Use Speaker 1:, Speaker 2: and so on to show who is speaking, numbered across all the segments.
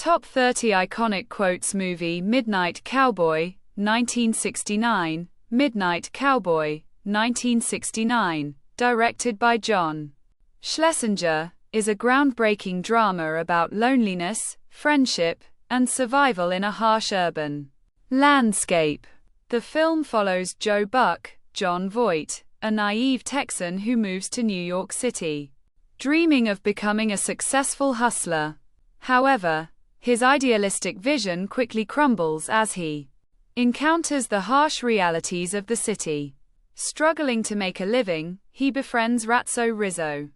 Speaker 1: Top 30 Iconic Quotes Movie Midnight Cowboy, 1969. Midnight Cowboy, 1969, directed by John Schlesinger, is a groundbreaking drama about loneliness, friendship, and survival in a harsh urban landscape. The film follows Joe Buck, John Voight, a naive Texan who moves to New York City, dreaming of becoming a successful hustler. However, his idealistic vision quickly crumbles as he encounters the harsh realities of the city. Struggling to make a living, he befriends Ratso Rizzo,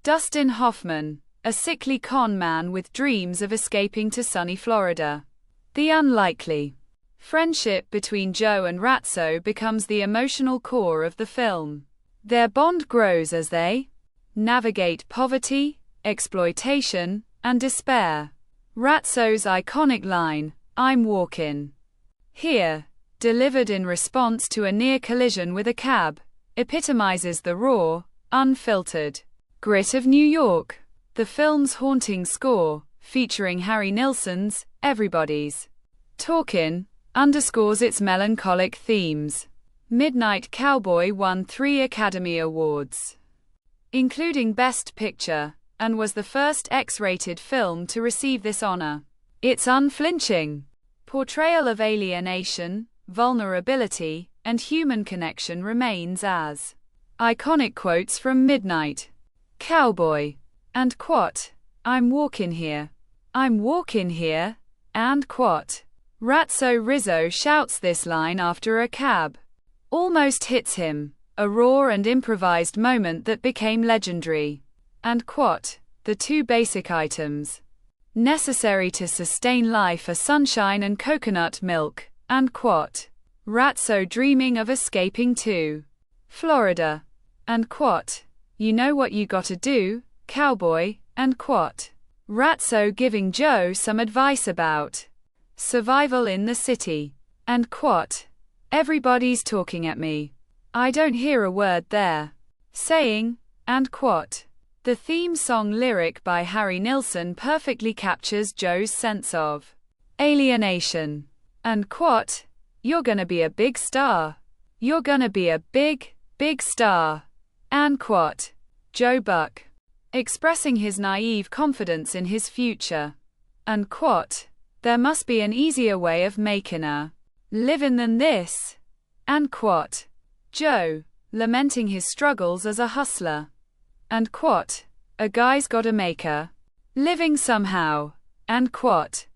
Speaker 1: Dustin Hoffman, a sickly con man with dreams of escaping to sunny Florida. The unlikely friendship between Joe and Ratso becomes the emotional core of the film. Their bond grows as they navigate poverty, exploitation, and despair. Ratso's iconic line, "I'm walkin' here," delivered in response to a near collision with a cab, epitomizes the raw, unfiltered grit of New York. The film's haunting score, featuring Harry Nilsson's Everybody's Talkin', underscores its melancholic themes. Midnight Cowboy won 3 Academy Awards, including Best Picture, and was the first X-rated film to receive this honor. Its unflinching portrayal of alienation, vulnerability, and human connection remains as iconic quotes from Midnight Cowboy. And quote, "I'm walkin' here. I'm walkin' here." And quote, Ratso Rizzo shouts this line after a cab almost hits him, a raw and improvised moment that became legendary. And quote, "The 2 basic items necessary to sustain life are sunshine and coconut milk." And quote, Ratso dreaming of escaping to Florida. And quote, "You know what you gotta do, cowboy." And quote, Ratso giving Joe some advice about survival in the city. And quote, "Everybody's talking at me. I don't hear a word they're saying." And quote, the theme song lyric by Harry Nilsson perfectly captures Joe's sense of alienation. And quote, "You're gonna be a big star. You're gonna be a big, big star." And quote, Joe Buck, expressing his naive confidence in his future. And quote, "There must be an easier way of making a living than this." And quote, Joe, lamenting his struggles as a hustler. And quote, "A guy's gotta make a living somehow." And quote,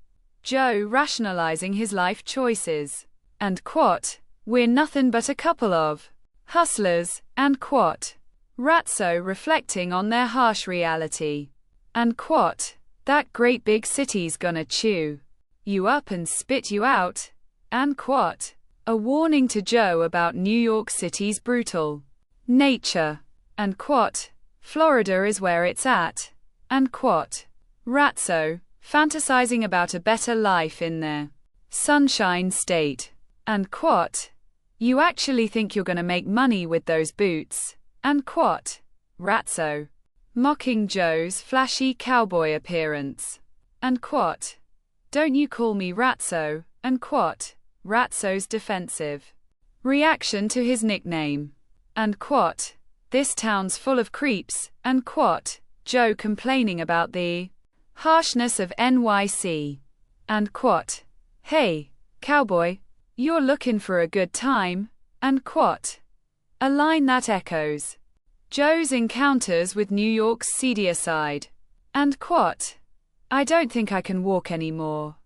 Speaker 1: Joe rationalizing his life choices. And quote, "We're nothing but a couple of hustlers." And quote, Ratso reflecting on their harsh reality. And quote, "That great big city's gonna chew you up and spit you out." And quote, a warning to Joe about New York City's brutal nature. And quote, "Florida is where it's at." And quote, Ratso, fantasizing about a better life in their Sunshine State. And quote, "You actually think you're gonna make money with those boots?" And quote, Ratso, mocking Joe's flashy cowboy appearance. And quote, "Don't you call me Ratso." And quote, Ratso's defensive reaction to his nickname. And quote, "This town's full of creeps." And quote, Joe complaining about the harshness of NYC. And quote, "Hey, cowboy, you're looking for a good time." And quote, a line that echoes Joe's encounters with New York's seedier side. And quote, "I don't think I can walk anymore,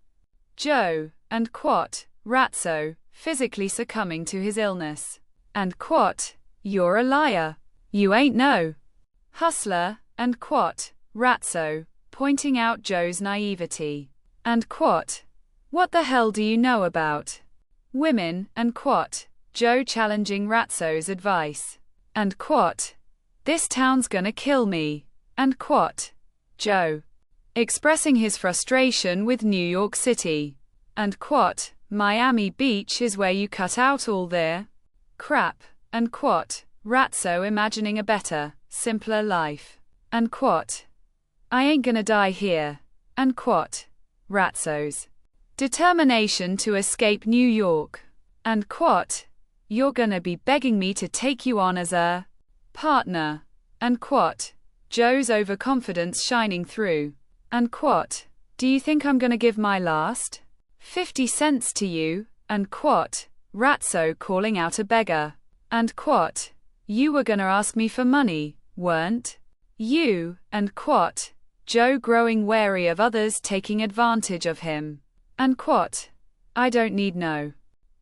Speaker 1: Joe." And quote, Ratso, physically succumbing to his illness. And quote, "You're a liar. You ain't no hustler." And quote, Ratso, pointing out Joe's naivety. And quote, "What the hell do you know about women?" And quote, Joe challenging Ratso's advice. And quote, "This town's gonna kill me." And quote, Joe, expressing his frustration with New York City. And quote, "Miami Beach is where you cut out all their crap." And quote, Ratso imagining a better, simpler life. And quote, "I ain't gonna die here." And quote, Ratso's determination to escape New York. And quote, "You're gonna be begging me to take you on as a partner." And quote, Joe's overconfidence shining through. And quote, "Do you think I'm gonna give my last 50 cents to you?" And quote, Ratso calling out a beggar. And quote, "You were gonna ask me for money, weren't you?" And quote, Joe growing wary of others taking advantage of him. And quote, "I don't need no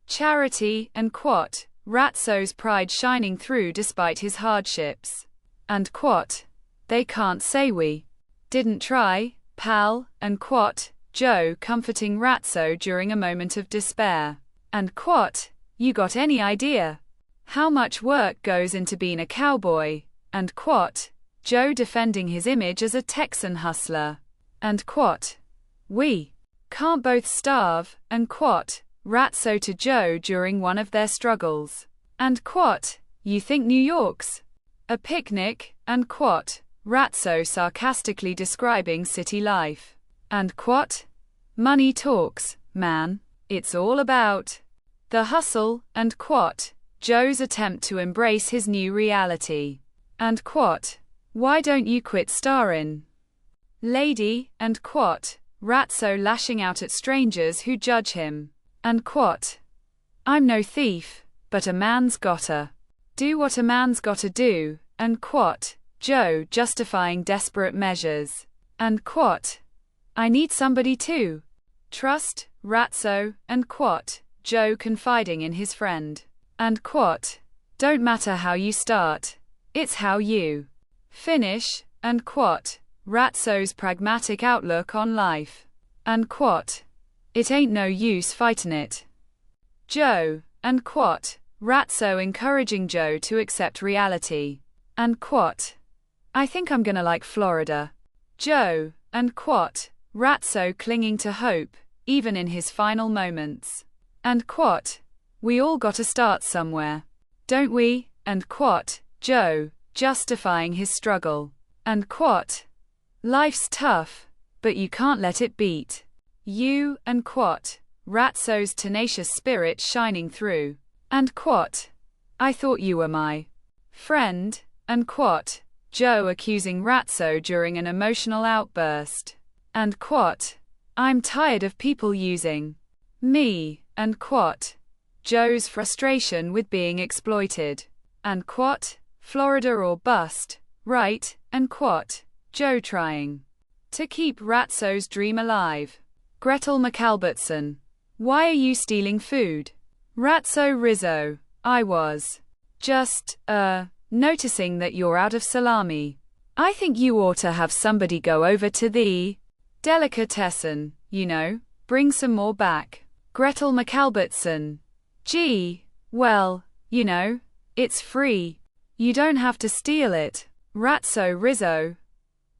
Speaker 1: charity." And quote, Ratso's pride shining through despite his hardships. And quote, "They can't say we didn't try, pal." And quote, Joe comforting Ratso during a moment of despair. And quote, "You got any idea how much work goes into being a cowboy?" And quote, Joe defending his image as a Texan hustler. And quote, "We can't both starve." And quote, Ratso to Joe during one of their struggles. And quote, "You think New York's a picnic?" And quote, Ratso sarcastically describing city life. And quote, "Money talks, man. It's all about the hustle." And quote, Joe's attempt to embrace his new reality. And quote, "Why don't you quit starring, lady?" And quote, Ratso lashing out at strangers who judge him. And quote, "I'm no thief, but a man's gotta do what a man's gotta do." And quote, Joe justifying desperate measures. And quote, "I need somebody to trust, Ratso." And quote, Joe confiding in his friend. And quote, "Don't matter how you start, it's how you finish." And quote, Ratso's pragmatic outlook on life. And quote, "It ain't no use fighting it, Joe." And quote, Ratso encouraging Joe to accept reality. And quote, "I think I'm gonna like Florida, Joe." And quote, Ratso clinging to hope, even in his final moments. And quote, "We all gotta start somewhere, don't we?" And quote, Joe justifying his struggle. And quote, "Life's tough, but you can't let it beat you." And quote, Ratso's tenacious spirit shining through. And quote, "I thought you were my friend." And quote, Joe accusing Ratso during an emotional outburst. And quote, "I'm tired of people using me." And quote, Joe's frustration with being exploited. And quote, "Florida or bust, right?" And quote, Joe trying to keep Ratso's dream alive. Gretel McAlbertson, "Why are you stealing food?" Ratso Rizzo, "I was just, noticing that you're out of salami. I think you ought to have somebody go over to the delicatessen, bring some more back." Gretel McAlbertson, "Gee, well, it's free. You don't have to steal it." Ratso Rizzo,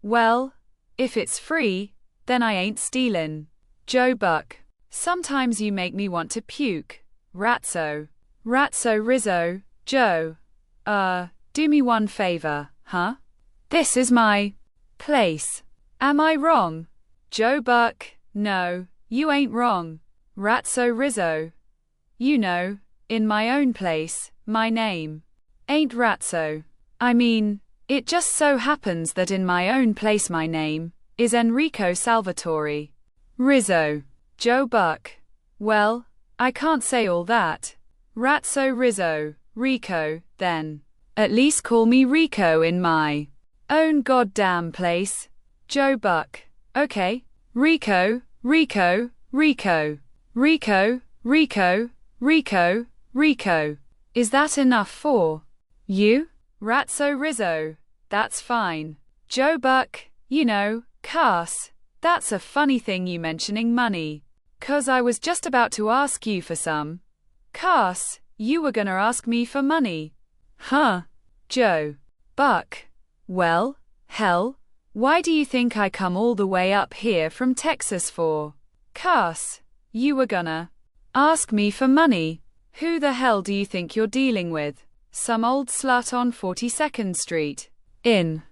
Speaker 1: "Well, if it's free, then I ain't stealin'." Joe Buck, "Sometimes you make me want to puke." Ratso Rizzo, "Joe, do me one favor, huh? This is my place. Am I wrong?" Joe Buck, "No, you ain't wrong." Ratso Rizzo, "In my own place, my name ain't Ratso. I mean, it just so happens that in my own place my name is Enrico Salvatore." Rizzo, Joe Buck, "Well, I can't say all that." Ratso Rizzo, "Rico, then. At least call me Rico in my own goddamn place." Joe Buck, "Okay. Rico, Rico, Rico, Rico, Rico, Rico, Rico. Is that enough for you?" Ratso Rizzo, "That's fine." Joe Buck, "Cass, that's a funny thing you mentioning money. 'Cause I was just about to ask you for some. Cass, you were gonna ask me for money. Huh?" Joe Buck, "Well, hell, why do you think I come all the way up here from Texas for? Cass, you were gonna ask me for money. Who the hell do you think you're dealing with? Some old slut on 42nd Street? In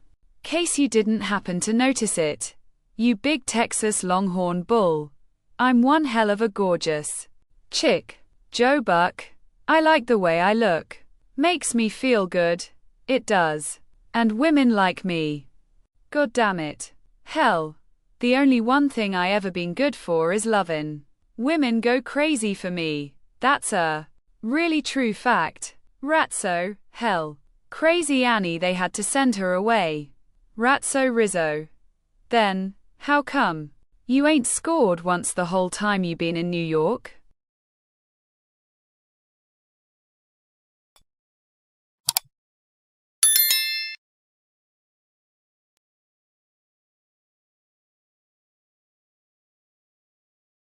Speaker 1: case you didn't happen to notice it, You big Texas Longhorn bull. I'm one hell of a gorgeous chick. Joe Buck. I like the way I look. Makes me feel good. It does. And women like me. God damn it. Hell. The only one thing I ever been good for is lovin'. Women go crazy for me. That's a really true fact. Ratso, hell. Crazy Annie, they had to send her away. Ratso Rizzo. Then, how come? You ain't scored once the whole time you been in New York?